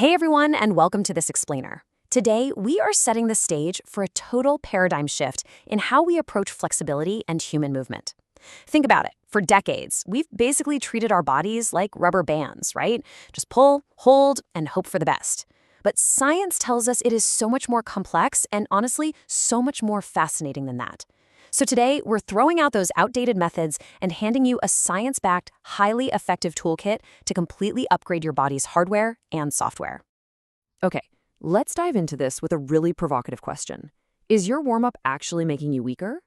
Hey everyone, and welcome to This Explainer. Today, we are setting the stage for a total paradigm shift in how we approach flexibility and human movement. Think about it. For decades, we've basically treated our bodies like rubber bands, right? Just pull, hold, and hope for the best. But science tells us it is so much more complex and honestly, so much more fascinating than that. So today, we're throwing out those outdated methods and handing you a science-backed, highly effective toolkit to completely upgrade your body's hardware and software. Okay, let's dive into this with a really provocative question. Is your warm-up actually making you weaker?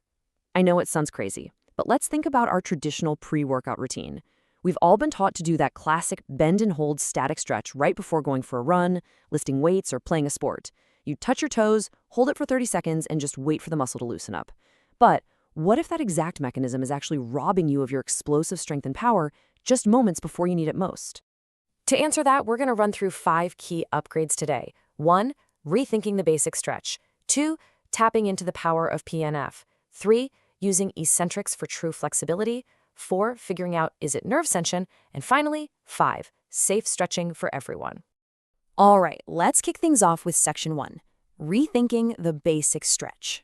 I know it sounds crazy, but let's think about our traditional pre-workout routine. We've all been taught to do that classic bend and hold static stretch right before going for a run, lifting weights, or playing a sport. You touch your toes, hold it for 30 seconds, and just wait for the muscle to loosen up. But what if that exact mechanism is actually robbing you of your explosive strength and power just moments before you need it most? To answer that, we're going to run through 5 key upgrades today. 1. Rethinking the basic stretch. 2. Tapping into the power of PNF. 3. Using eccentrics for true flexibility. 4. Figuring out is it nerve tension. And finally, 5. Safe stretching for everyone. All right, let's kick things off with section 1. Rethinking the basic stretch.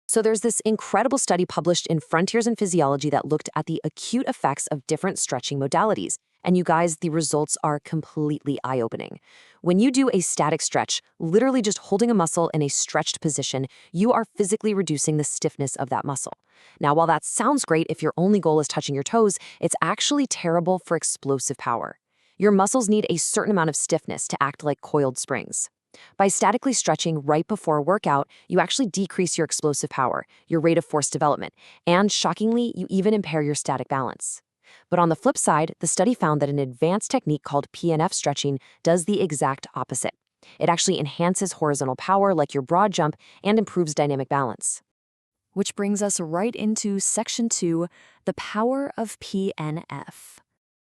So there's this incredible study published in Frontiers in Physiology that looked at the acute effects of different stretching modalities. And you guys, the results are completely eye-opening. When you do a static stretch, literally just holding a muscle in a stretched position, you are physically reducing the stiffness of that muscle. Now, while that sounds great if your only goal is touching your toes, it's actually terrible for explosive power. Your muscles need a certain amount of stiffness to act like coiled springs. By statically stretching right before a workout, you actually decrease your explosive power, your rate of force development, and shockingly, you even impair your static balance. But on the flip side, the study found that an advanced technique called PNF stretching does the exact opposite. It actually enhances horizontal power like your broad jump and improves dynamic balance. Which brings us right into section 2, the power of PNF.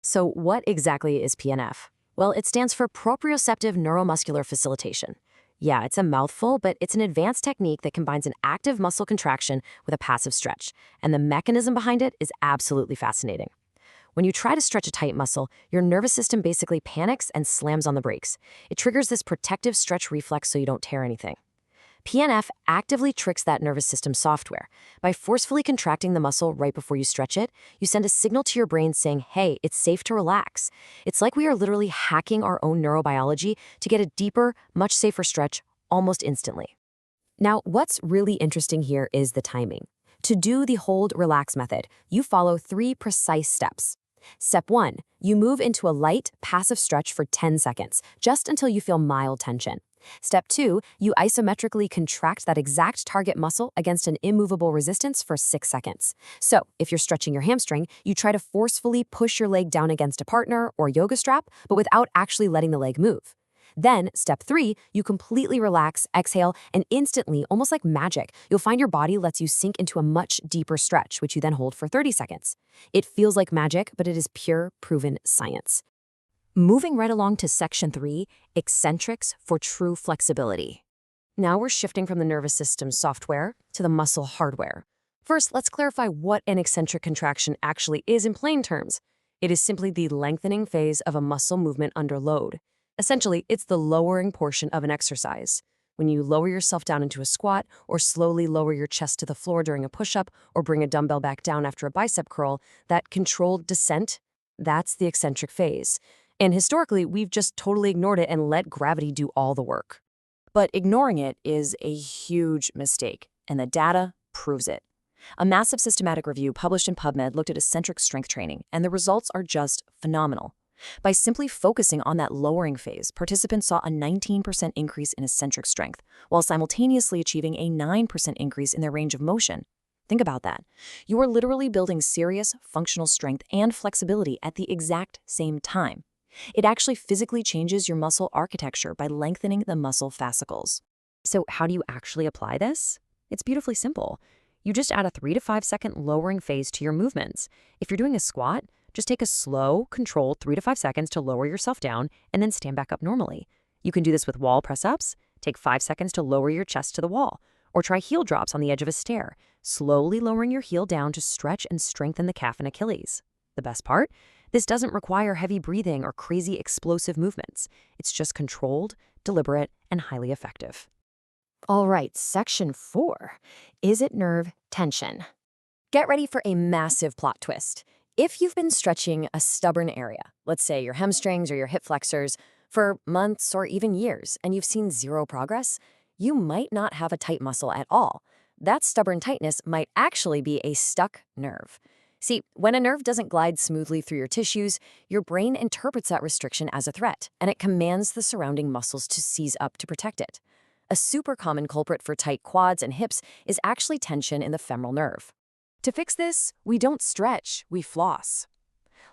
So what exactly is PNF? Well, it stands for proprioceptive neuromuscular facilitation. Yeah, it's a mouthful, but it's an advanced technique that combines an active muscle contraction with a passive stretch, and the mechanism behind it is absolutely fascinating. When you try to stretch a tight muscle, your nervous system basically panics and slams on the brakes. It triggers this protective stretch reflex so you don't tear anything. PNF actively tricks that nervous system software. By forcefully contracting the muscle right before you stretch it, you send a signal to your brain saying, hey, it's safe to relax. It's like we are literally hacking our own neurobiology to get a deeper, much safer stretch almost instantly. Now, what's really interesting here is the timing. To do the hold relax method, you follow 3 precise steps. Step 1, you move into a light, passive stretch for 10 seconds, just until you feel mild tension. Step 2, you isometrically contract that exact target muscle against an immovable resistance for 6 seconds. So, if you're stretching your hamstring, you try to forcefully push your leg down against a partner or yoga strap, but without actually letting the leg move. Then, step 3, you completely relax, exhale, and instantly, almost like magic, you'll find your body lets you sink into a much deeper stretch, which you then hold for 30 seconds. It feels like magic, but it is pure, proven science. Moving right along to section 3, eccentrics for true flexibility. Now we're shifting from the nervous system software to the muscle hardware. First, let's clarify what an eccentric contraction actually is in plain terms. It is simply the lengthening phase of a muscle movement under load. Essentially, it's the lowering portion of an exercise. When you lower yourself down into a squat, or slowly lower your chest to the floor during a push-up, or bring a dumbbell back down after a bicep curl, that controlled descent, that's the eccentric phase. And historically, we've just totally ignored it and let gravity do all the work. But ignoring it is a huge mistake, and the data proves it. A massive systematic review published in PubMed looked at eccentric strength training, and the results are just phenomenal. By simply focusing on that lowering phase, participants saw a 19% increase in eccentric strength, while simultaneously achieving a 9% increase in their range of motion. Think about that. You are literally building serious functional strength and flexibility at the exact same time. It actually physically changes your muscle architecture by lengthening the muscle fascicles. So how do you actually apply this? It's beautifully simple. You just add a 3 to 5 second lowering phase to your movements. If you're doing a squat, just take a slow, controlled 3 to 5 seconds to lower yourself down and then stand back up normally. You can do this with wall press-ups. Take 5 seconds to lower your chest to the wall. Or try heel drops on the edge of a stair, slowly lowering your heel down to stretch and strengthen the calf and Achilles. The best part? This doesn't require heavy breathing or crazy explosive movements. It's just controlled, deliberate, and highly effective. All right, section 4. Is it nerve tension? Get ready for a massive plot twist. If you've been stretching a stubborn area, let's say your hamstrings or your hip flexors, for months or even years, and you've seen zero progress, you might not have a tight muscle at all. That stubborn tightness might actually be a stuck nerve. See, when a nerve doesn't glide smoothly through your tissues, your brain interprets that restriction as a threat, and it commands the surrounding muscles to seize up to protect it. A super common culprit for tight quads and hips is actually tension in the femoral nerve. To fix this, we don't stretch, we floss.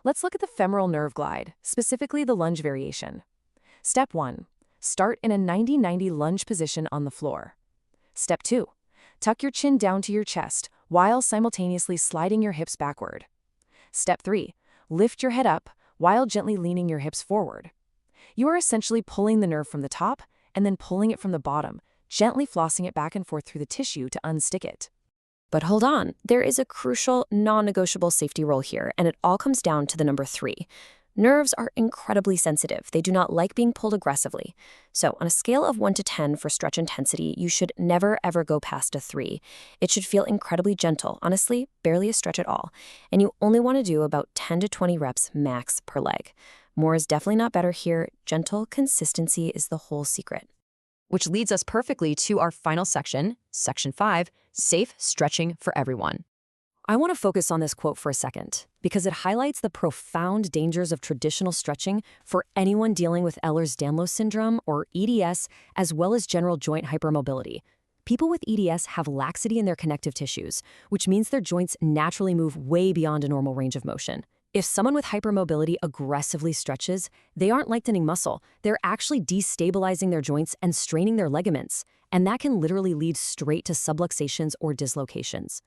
Let's look at the femoral nerve glide, specifically the lunge variation. Step 1. Start in a 90-90 lunge position on the floor. Step 2. Tuck your chin down to your chest while simultaneously sliding your hips backward. Step 3. Lift your head up while gently leaning your hips forward. You are essentially pulling the nerve from the top and then pulling it from the bottom, gently flossing it back and forth through the tissue to unstick it. But hold on, there is a crucial, non-negotiable safety rule here, and it all comes down to the number 3. Nerves are incredibly sensitive. They do not like being pulled aggressively. So on a scale of 1 to 10 for stretch intensity, you should never ever go past a 3. It should feel incredibly gentle, honestly, barely a stretch at all. And you only want to do about 10 to 20 reps max per leg. More is definitely not better here. Gentle consistency is the whole secret. Which leads us perfectly to our final section, Section 5, Safe Stretching for Everyone. I want to focus on this quote for a second, because it highlights the profound dangers of traditional stretching for anyone dealing with Ehlers-Danlos syndrome, or EDS, as well as general joint hypermobility. People with EDS have laxity in their connective tissues, which means their joints naturally move way beyond a normal range of motion. If someone with hypermobility aggressively stretches, they aren't lightening muscle. They're actually destabilizing their joints and straining their ligaments, and that can literally lead straight to subluxations or dislocations.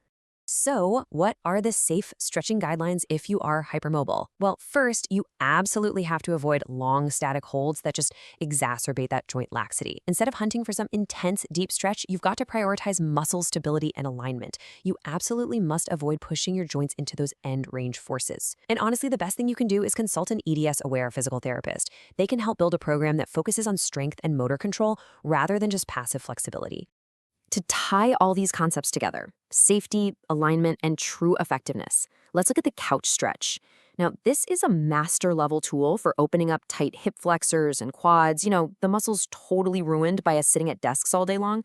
So, what are the safe stretching guidelines if you are hypermobile? Well, first, you absolutely have to avoid long static holds that just exacerbate that joint laxity. Instead of hunting for some intense deep stretch, you've got to prioritize muscle stability and alignment. You absolutely must avoid pushing your joints into those end range forces. And honestly, the best thing you can do is consult an EDS-aware physical therapist. They can help build a program that focuses on strength and motor control rather than just passive flexibility. To tie all these concepts together, safety, alignment, and true effectiveness, let's look at the couch stretch. Now, this is a master-level tool for opening up tight hip flexors and quads, the muscles totally ruined by us sitting at desks all day long.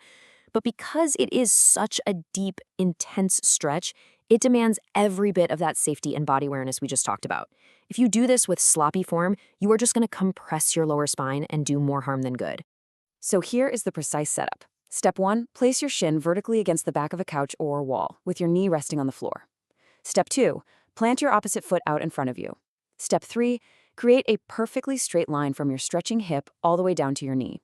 But because it is such a deep, intense stretch, it demands every bit of that safety and body awareness we just talked about. If you do this with sloppy form, you are just going to compress your lower spine and do more harm than good. So here is the precise setup. Step 1, place your shin vertically against the back of a couch or wall, with your knee resting on the floor. Step 2, plant your opposite foot out in front of you. Step 3, create a perfectly straight line from your stretching hip all the way down to your knee.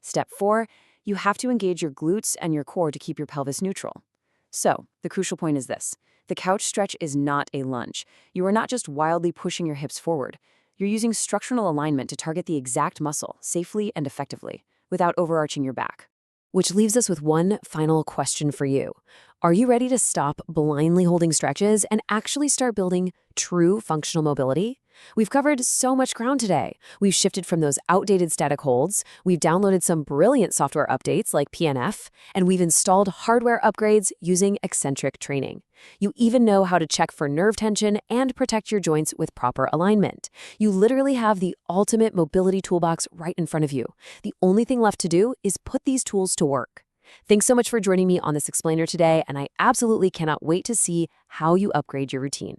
Step 4, you have to engage your glutes and your core to keep your pelvis neutral. So, the crucial point is this. The couch stretch is not a lunge. You are not just wildly pushing your hips forward. You're using structural alignment to target the exact muscle safely and effectively, without overarching your back. Which leaves us with one final question for you. Are you ready to stop blindly holding stretches and actually start building true functional mobility? We've covered so much ground today. We've shifted from those outdated static holds, we've downloaded some brilliant software updates like PNF, and we've installed hardware upgrades using eccentric training. You even know how to check for nerve tension and protect your joints with proper alignment. You literally have the ultimate mobility toolbox right in front of you. The only thing left to do is put these tools to work. Thanks so much for joining me on this explainer today, and I absolutely cannot wait to see how you upgrade your routine.